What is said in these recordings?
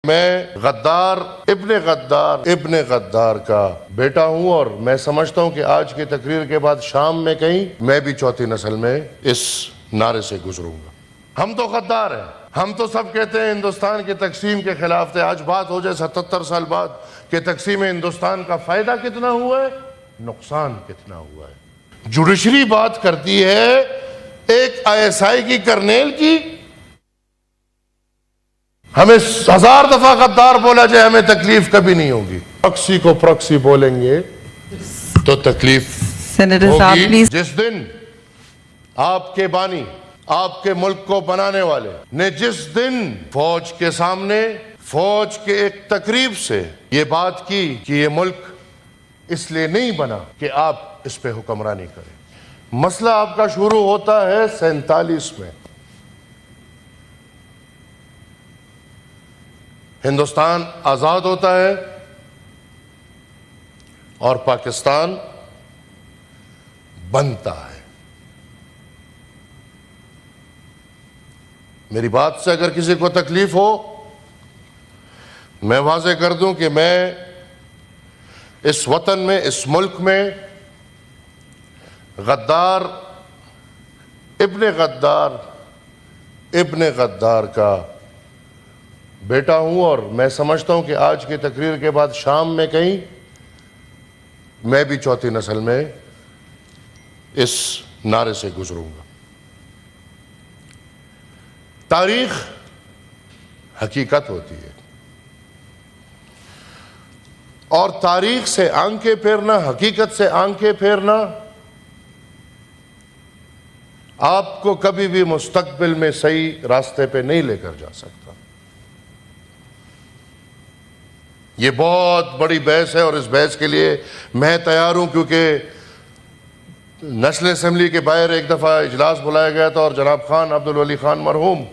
میں غدار ابن غدار کا بیٹا ہوں، اور میں سمجھتا ہوں کہ آج کی تقریر کے بعد شام میں کہیں میں بھی چوتھی نسل میں اس نعرے سے گزروں گا۔ ہم تو غدار ہیں، ہم تو سب کہتے ہیں ہندوستان کی تقسیم کے خلاف تھے۔ آج بات ہو جائے 77 سال بعد کہ تقسیم ہندوستان کا فائدہ کتنا ہوا ہے، نقصان کتنا ہوا ہے۔ جوڈیشری بات کرتی ہے ایک ISI کی کرنیل کی، ہمیں 1000 دفعہ غدار بولا جائے ہمیں تکلیف کبھی نہیں ہوگی۔ پرکسی کو پرکسی بولیں گے تو تکلیف ہوگی۔ جس دن آپ کے بانی، آپ کے ملک کو بنانے والے نے جس دن فوج کے سامنے، فوج کے ایک تقریب سے یہ بات کی کہ یہ ملک اس لیے نہیں بنا کہ آپ اس پہ حکمرانی کریں۔ مسئلہ آپ کا شروع ہوتا ہے 47 میں۔ ہندوستان آزاد ہوتا ہے اور پاکستان بنتا ہے۔ میری بات سے اگر کسی کو تکلیف ہو، میں واضح کر دوں کہ میں اس وطن میں، اس ملک میں غدار ابن غدار کا بیٹا ہوں، اور میں سمجھتا ہوں کہ آج کی تقریر کے بعد شام میں کہیں میں بھی چوتھی نسل میں اس نعرے سے گزروں گا۔ تاریخ حقیقت ہوتی ہے، اور تاریخ سے آنکھیں پھیرنا، حقیقت سے آنکھیں پھیرنا آپ کو کبھی بھی مستقبل میں صحیح راستے پہ نہیں لے کر جا سکتا۔ یہ بہت بڑی بحث ہے، اور اس بحث کے لیے میں تیار ہوں، کیونکہ نیشنل اسمبلی کے باہر ایک دفعہ اجلاس بلایا گیا تھا، اور جناب خان عبدالولی خان مرحوم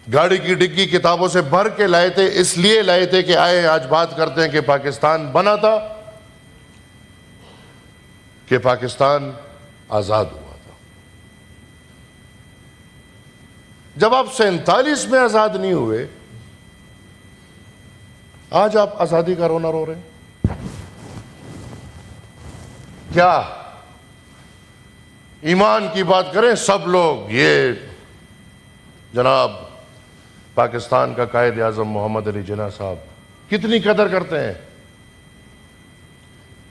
گاڑی کی ڈگی کتابوں سے بھر کے لائے تھے، اس لیے لائے تھے کہ آئے آج بات کرتے ہیں کہ پاکستان بنا تھا، کہ پاکستان آزاد ہوا تھا۔ جب آپ 47 میں آزاد نہیں ہوئے، آج آپ آزادی کا رونا رو رہے ہیں؟ کیا ایمان کی بات کریں سب لوگ، یہ جناب پاکستان کا قائد اعظم محمد علی جناح صاحب کتنی قدر کرتے ہیں؟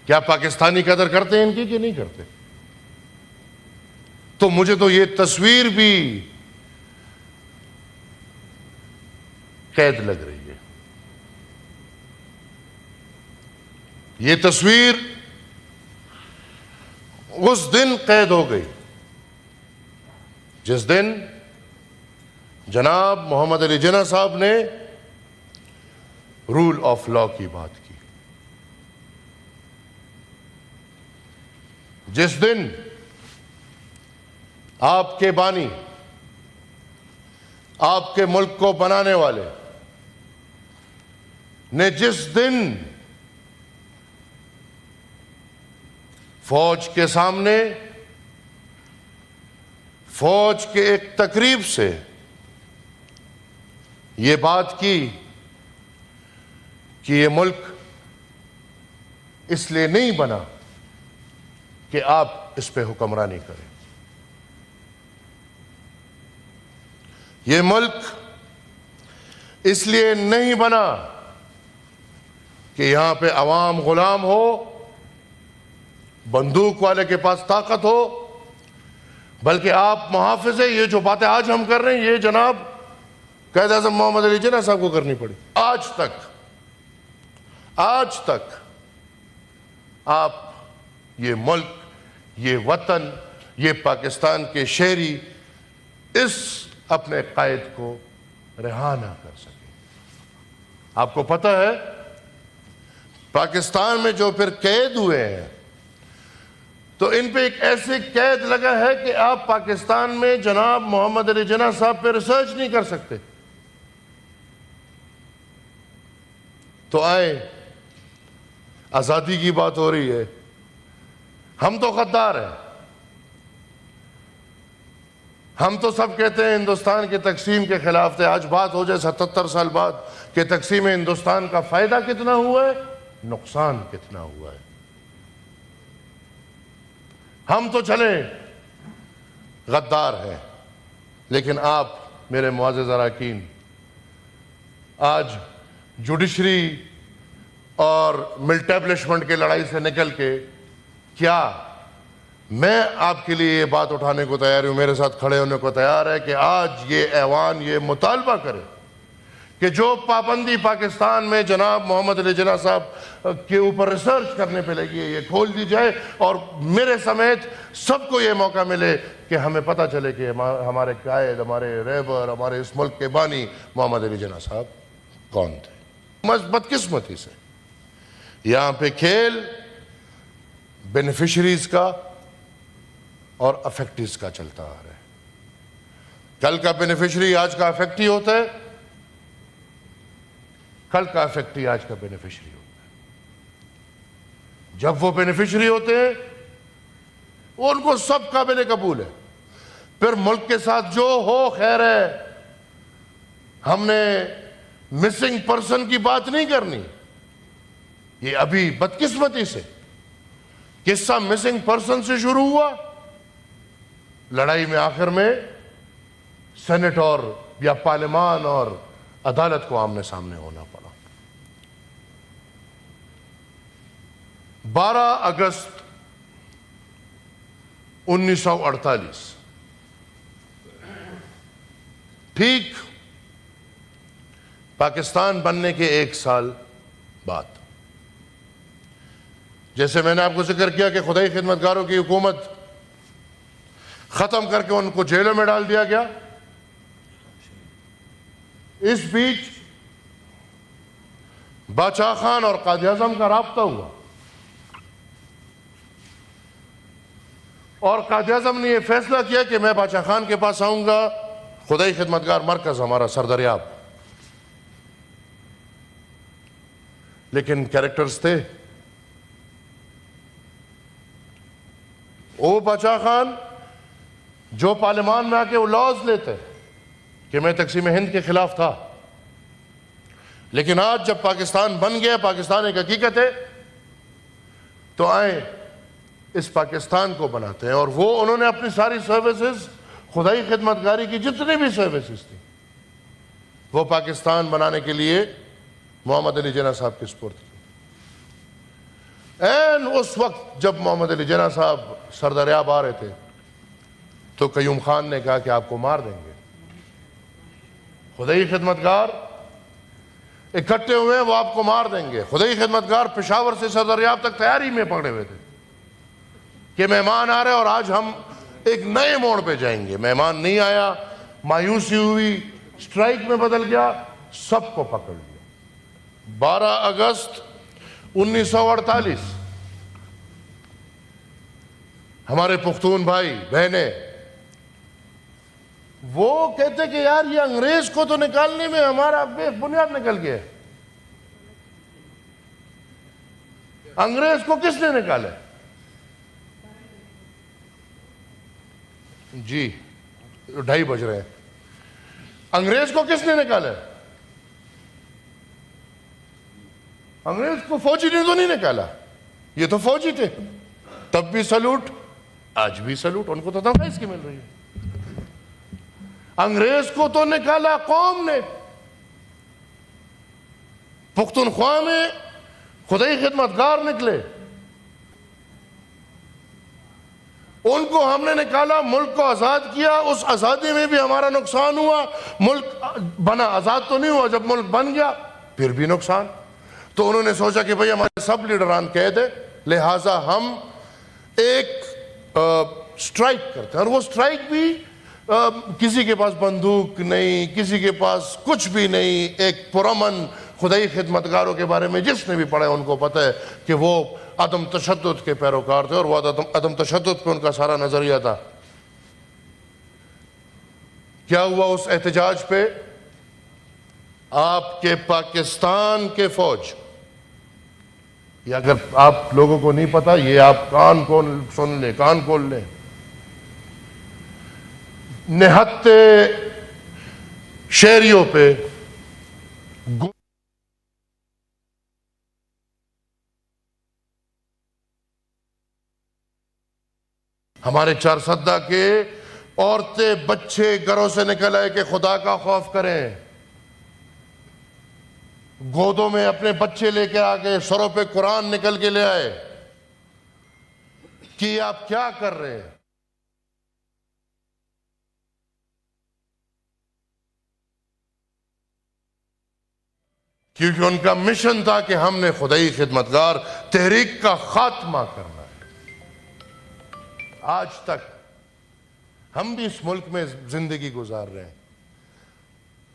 کیا پاکستانی قدر کرتے ہیں ان کی کہ نہیں کرتے؟ تو مجھے تو یہ تصویر بھی قید لگ رہی ہے۔ یہ تصویر اس دن قید ہو گئی جس دن جناب محمد علی جناح صاحب نے رول آف لا کی بات کی، جس دن آپ کے بانی، آپ کے ملک کو بنانے والے نے جس دن فوج کے سامنے، فوج کے ایک تقریب سے یہ بات کی کہ یہ ملک اس لیے نہیں بنا کہ آپ اس پہ حکمرانی کریں، یہ ملک اس لیے نہیں بنا کہ یہاں پہ عوام غلام ہو، بندوق والے کے پاس طاقت ہو، بلکہ آپ محافظ ہیں۔ یہ جو باتیں آج ہم کر رہے ہیں، یہ جناب قائد اعظم محمد علی جناح صاحب کو کرنی پڑی۔ آج تک آپ یہ ملک، یہ وطن، یہ پاکستان کے شہری اس اپنے قائد کو رہا نہ کر سکے۔ آپ کو پتہ ہے پاکستان میں جو پھر قید ہوئے ہیں، تو ان پہ ایک ایسے قید لگا ہے کہ آپ پاکستان میں جناب محمد علی جناح صاحب پہ ریسرچ نہیں کر سکتے۔ تو آئے، آزادی کی بات ہو رہی ہے، ہم تو غدار ہیں، ہم تو سب کہتے ہیں ہندوستان کی تقسیم کے خلاف تھے. آج بات ہو جائے 77 سال بعد کہ تقسیم ہندوستان کا فائدہ کتنا ہوا ہے, نقصان کتنا ہوا ہے. ہم تو چلیں غدار ہیں, لیکن آپ میرے معزز اراکین آج جوڈیشری اور ملٹیبلشمنٹ کی لڑائی سے نکل کے کیا میں آپ کے لیے یہ بات اٹھانے کو تیار ہوں, میرے ساتھ کھڑے ہونے کو تیار ہے کہ آج یہ ایوان یہ مطالبہ کرے کہ جو پابندی پاکستان میں جناب محمد علی جناح صاحب کے اوپر ریسرچ کرنے پہ لگی ہے یہ کھول دی جائے, اور میرے سمیت سب کو یہ موقع ملے کہ ہمیں پتہ چلے کہ ہمارے قائد, ہمارے رہبر, ہمارے اس ملک کے بانی محمد علی جناح صاحب کون تھے. بدقسمتی سے یہاں پہ کھیل بینیفیشریز کا اور افیکٹیز کا چلتا آ رہا ہے. کل کا بینیفیشری آج کا افیکٹی ہوتا ہے, کل کا افیکٹی آج کا بینیفیشری ہوتا ہے. جب وہ بینیفیشری ہوتے ہیں وہ ان کو سب قابل قبول ہے, پھر ملک کے ساتھ جو ہو خیر ہے. ہم نے مسنگ پرسن کی بات نہیں کرنی, یہ ابھی بدقسمتی سے قصہ مسنگ پرسن سے شروع ہوا, لڑائی میں آخر میں سینٹ اور یا پارلیمان اور عدالت کو آمنے سامنے ہونا پڑا. 12 اگست 1948 ٹھیک پاکستان بننے کے 1 سال بعد, جیسے میں نے آپ کو ذکر کیا کہ خدائی خدمتگاروں کی حکومت ختم کر کے ان کو جیلوں میں ڈال دیا گیا, اس بیچ باچا خان اور قائد اعظم کا رابطہ ہوا, اور قائد اعظم نے یہ فیصلہ کیا کہ میں باچا خان کے پاس آؤں گا, خدائی خدمتگار مرکز ہمارا سردریاب. لیکن کیریکٹرز تھے, وہ باچا خان جو پارلیمان میں آ کے وہ لاز لیتے کہ میں تقسیم ہند کے خلاف تھا, لیکن آج جب پاکستان بن گیا, پاکستان ایک حقیقت ہے, تو آئیں اس پاکستان کو بناتے ہیں. اور وہ انہوں نے اپنی ساری سروسز, خدائی خدمتگاری کی جتنی بھی سروسز تھیں, وہ پاکستان بنانے کے لیے محمد علی جناح صاحب کے سپرد کی. این اس وقت جب محمد علی جناح صاحب سردریاب آ رہے تھے تو قیوم خان نے کہا کہ آپ کو مار دیں گے. خدائی خدمتگار اکٹھے ہوئے ہیں, وہ آپ کو مار دیں گے. خدائی خدمتگار پشاور سے سردریاب تک تیاری میں پکڑے ہوئے تھے کہ مہمان آ رہے اور آج ہم ایک نئے موڑ پہ جائیں گے. مہمان نہیں آیا, مایوسی ہوئی, سٹرائک میں بدل گیا, سب کو پکڑ لیا. 12 اگست 1948 ہمارے پختون بھائی بہنیں وہ کہتے کہ یار یہ انگریز کو تو نکالنے میں ہمارا بے بنیاد نکل گیا. انگریز کو کس نے نکالا؟ جی 2:30 بج رہے ہیں. انگریز کو کس نے نکالا؟ انگریز کو فوجی نے تو نہیں نکالا, یہ تو فوجی تھے. تب بھی سلوٹ, آج بھی سلوٹ, ان کو تو تنخواہ اس کی مل رہی ہے. انگریز کو تو نکالا قوم نے. پختونخوا میں خدائی خدمتگار نکلے, ان کو ہم نے نکالا, ملک کو آزاد کیا. اس آزادی میں بھی ہمارا نقصان ہوا. ملک بنا, آزاد تو نہیں ہوا. جب ملک بن گیا پھر بھی نقصان. تو انہوں نے سوچا کہ بھئی ہمارے سب لیڈران قید ہیں, لہٰذا ہم ایک سٹرائک کرتے ہیں. اور وہ سٹرائک بھی کسی کے پاس بندوق نہیں, کسی کے پاس کچھ بھی نہیں. ایک پرامن خدائی خدمتگاروں کے بارے میں جس نے بھی پڑھا ہے ان کو پتہ ہے کہ وہ عدم تشدد کے پیروکار تھے, اور وہ عدم تشدد پہ ان کا سارا نظریہ تھا. کیا ہوا اس احتجاج پہ؟ آپ کے پاکستان کے فوج, یہ اگر آپ لوگوں کو نہیں پتا, یہ آپ کان کھول سن لیں, کان کھول لیں. نہتے شہریوں پہ ہمارے چارسدہ کے عورتیں بچے گھروں سے نکل آئے کہ خدا کا خوف کریں، گودوں میں اپنے بچے لے کے آگے، سروں پہ قرآن نکل کے لے آئے کہ آپ کیا کر رہے ہیں؟ کیونکہ ان کا مشن تھا کہ ہم نے خدائی خدمتگار تحریک کا خاتمہ کرنا ہے۔ آج تک ہم بھی اس ملک میں زندگی گزار رہے ہیں،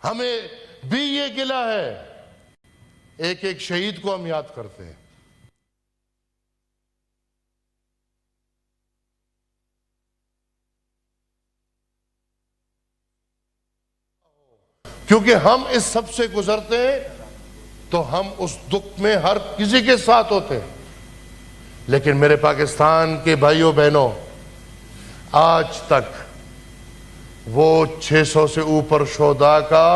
ہمیں بھی یہ گلہ ہے، ایک ایک شہید کو ہم یاد کرتے ہیں۔ کیونکہ ہم اس سب سے گزرتے ہیں تو ہم اس دکھ میں ہر کسی کے ساتھ ہوتے ہیں، لیکن میرے پاکستان کے بھائیوں بہنوں، آج تک وہ 600 سے اوپر شہداء کا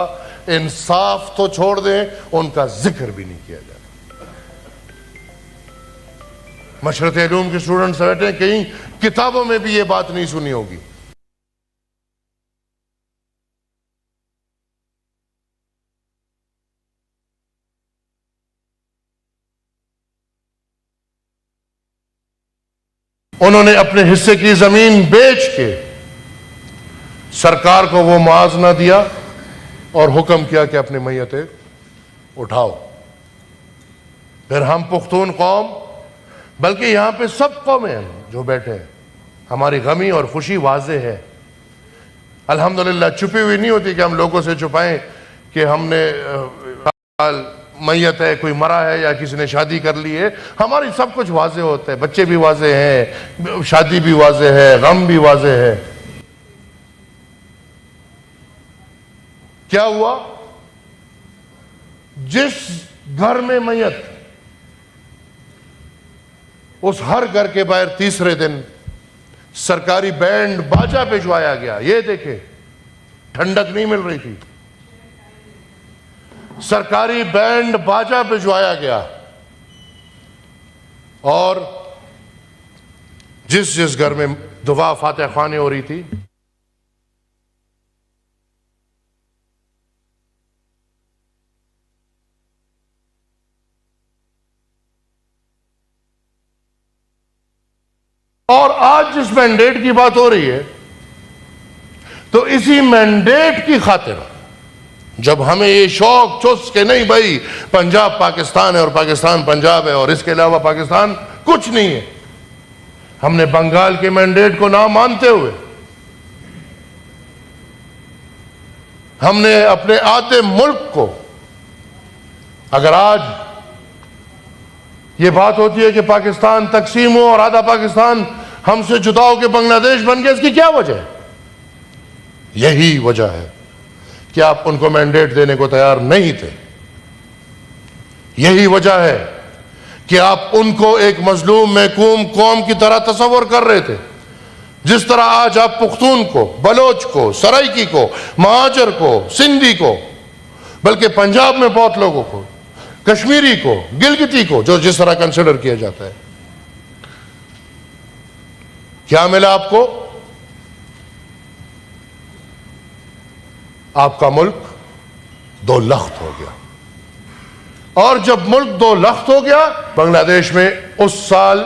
انصاف تو چھوڑ دیں، ان کا ذکر بھی نہیں کیا جاتا۔ مشرط علوم کے سٹوڈنٹس بیٹھے ہیں، کہیں کتابوں میں بھی یہ بات نہیں سنی ہوگی۔ انہوں نے اپنے حصے کی زمین بیچ کے سرکار کو وہ موازنہ دیا اور حکم کیا کہ اپنی میتیں اٹھاؤ۔ پھر ہم پختون قوم، بلکہ یہاں پہ سب قومیں ہیں جو بیٹھے ہیں، ہماری غمی اور خوشی واضح ہے۔ الحمدللہ چھپی ہوئی نہیں ہوتی کہ ہم لوگوں سے چھپائیں کہ ہم نے میت ہے، کوئی مرا ہے یا کسی نے شادی کر لی ہے۔ ہماری سب کچھ واضح ہوتا ہے، بچے بھی واضح ہیں، شادی بھی واضح ہے، غم بھی واضح ہے۔ کیا ہوا؟ جس گھر میں میت، اس ہر گھر کے باہر تیسرے دن سرکاری بینڈ باجا بھجوایا گیا۔ یہ دیکھیں، ٹھنڈک نہیں مل رہی تھی، سرکاری بینڈ باجا بھجوایا گیا، اور جس جس گھر میں دعا فاتحہ خوانی ہو رہی تھی، اور آج جس مینڈیٹ کی بات ہو رہی ہے، تو اسی مینڈیٹ کی خاطر جب ہمیں یہ شوق چس کہ نہیں بھائی پنجاب پاکستان ہے اور پاکستان پنجاب ہے اور اس کے علاوہ پاکستان کچھ نہیں ہے، ہم نے بنگال کے مینڈیٹ کو نہ مانتے ہوئے ہم نے اپنے آدھے ملک کو، اگر آج یہ بات ہوتی ہے کہ پاکستان تقسیم ہو اور آدھا پاکستان ہم سے جدا ہو کے بنگلہ دیش بن گیا، اس کی کیا وجہ ہے؟ یہی وجہ ہے کہ آپ ان کو مینڈیٹ دینے کو تیار نہیں تھے۔ یہی وجہ ہے کہ آپ ان کو ایک مظلوم محکوم قوم کی طرح تصور کر رہے تھے، جس طرح آج آپ پختون کو، بلوچ کو، سرائکی کو، مہاجر کو، سندھی کو، بلکہ پنجاب میں بہت لوگوں کو، کشمیری کو، گلگتی کو، جو جس طرح کنسیڈر کیا جاتا ہے، کیا ملا آپ کو؟ آپ کا ملک دو لخت ہو گیا، اور جب ملک دو لخت ہو گیا، بنگلہ دیش میں اس سال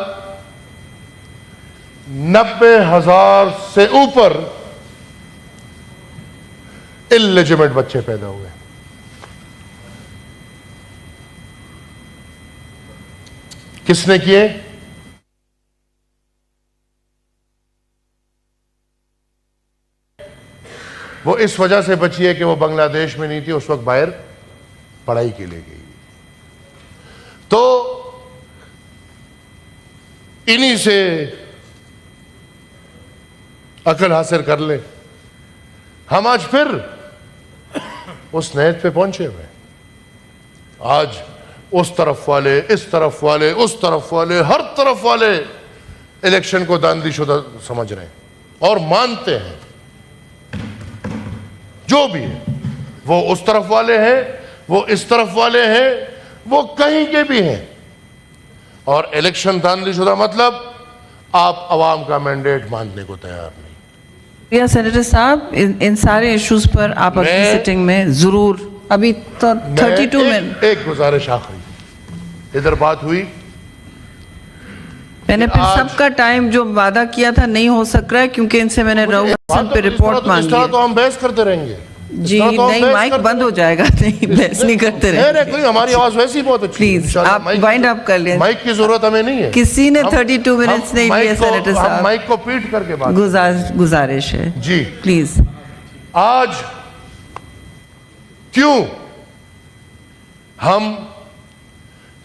90,000 سے اوپر اللیجیمیٹ بچے پیدا ہوئے۔ کس نے کیے؟ وہ اس وجہ سے بچی ہے کہ وہ بنگلہ دیش میں نہیں تھی، اس وقت باہر پڑھائی کے لیے گئی۔ تو انہی سے عقل حاصل کر لیں۔ ہم آج پھر اس نیت پہ پہنچے ہوئے، آج اس طرف والے، اس طرف والے، اس طرف والے، ہر طرف والے الیکشن کو داندھی شدہ سمجھ رہے ہیں اور مانتے ہیں جو بھی ہے، وہ اس طرف والے ہیں، وہ اس طرف والے ہیں، وہ کہیں کے بھی ہیں، اور الیکشن دھاندلی شدہ مطلب آپ عوام کا مینڈیٹ ماننے کو تیار نہیں۔ یا سینیٹر صاحب ان سارے ایشوز پر آپ اپنی سیٹنگ میں ضرور، ابھی تو 32 منٹ، ایک گزارش آخری، ادھر بات ہوئی، میں نے پھر سب کا ٹائم جو وعدہ کیا تھا نہیں ہو سک رہا ہے کیونکہ ان سے میں نے راؤ پہ رپورٹ مانگی اس طرح ہے۔ تو ہم بحث کرتے رہیں گے، جی نہیں، مائک بند ہو جائے گا، نہیں بحث نہیں کرتے رہے، کوئی ہماری آواز ویسی بہت اچھی ہے، پلیز آپ وائنڈ اپ کر لیں، مائک کی ضرورت ہمیں نہیں ہے، کسی نے 32 منٹس نہیں لیے سینیٹر ہم صاحب، مائک کو پیٹ کر کے بات، گزارش ہے جی پلیز۔ آج کیوں ہم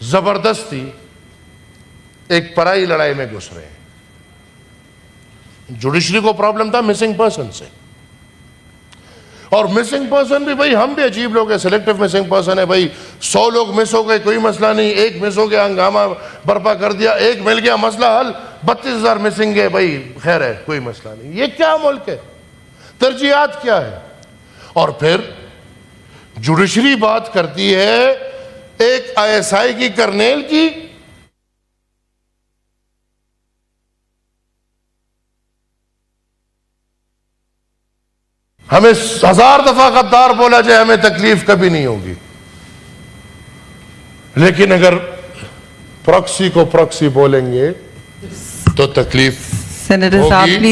زبردستی ایک پرائی لڑائی میں گھس رہے ہیں؟ جوڈیشری کو پرابلم تھا مسنگ پرسن سے، اور مسنگ پرسن بھی بھائی ہم بھی عجیب لوگ ہیں، سلیکٹیو مسنگ پرسن ہے بھائی، 100 لوگ مس ہو گئے کوئی مسئلہ نہیں، ایک مس ہو گیا ہنگامہ برپا کر دیا، ایک مل گیا مسئلہ حل، 32,000 مسنگ ہے بھائی، خیر ہے کوئی مسئلہ نہیں۔ یہ کیا ملک ہے؟ ترجیحات کیا ہے؟ اور پھر جوڈیشری بات کرتی ہے ایک ISI کی کرنیل کی، ہمیں 1000 دفعہ غدار بولا جائے ہمیں تکلیف کبھی نہیں ہوگی، لیکن اگر پراکسی کو پراکسی بولیں گے تو تکلیف سینیٹر صاحب